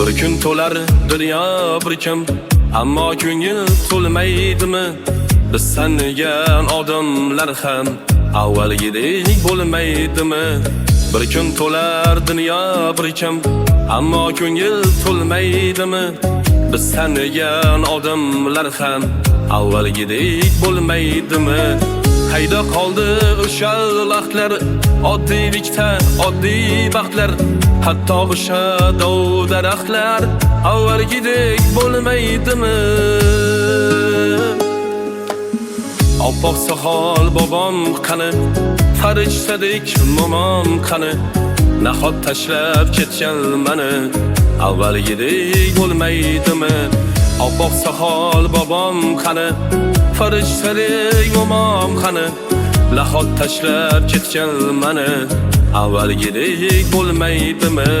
Bir kun to'lar dunyo bir kim, ammo ko'ngil to'lmaydimi? Biz sangan odamlar ham avvalgidek bo'lmaydimi? Bir kun to'lar dunyo bir kim, ammo ko'ngil to'lmaydimi? Biz sangan odamlar ham avvalgidek bo'lmaydimi? Qayda qoldi o'sha vaqtlar, oddiylikda oddiy baxtlar, hatto o'sha dov daraxtlar avvalgidek bo'lmaydimi? Oppoq soqol bobom qani, farishtadik momom qani, nahot tashlab ketgan meni avvalgidek bo'lmaydimi? Oppoq soqol bobom qani, farishtadik momom qani, nahot tashlab ketgan meni avvalgidek bo'lmaydimi?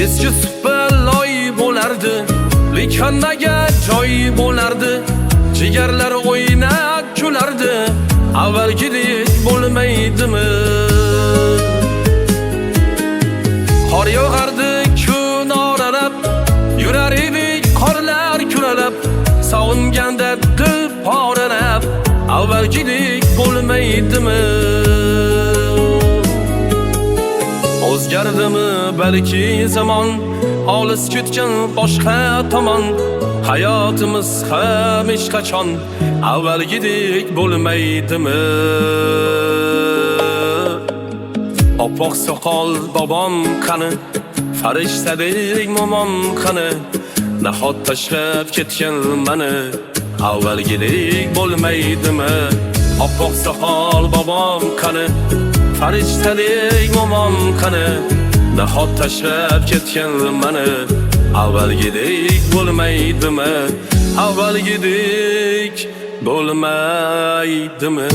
Eski supaloy bo'lardi, lekin nega joy bo'lardi? Jigarlar o'ynab kulardi, avvalgidek bo'lmaydimi? Qor yog'ardi kun oralab, yurar edik qorlar kuralab, sog'inganda dil poralab, avvalgidek bo'lmaydimi? O'zgardimi balki zamon, olis ketgan boshqa tomon, hayotimiz ham hech qachon avvalgidek bo'lmaydimi? Oppoq soqol bobom qani, farishtadek momom qani, nahot tashlab ketgan meni avvalgidek bo'lmaydimi? Oppoq soqol bobom qani, farishtadek momom qani, nahot tashlab ketgan meni avvalgidek bo'lmaydimi? Avvalgidek bo'lmaydimi?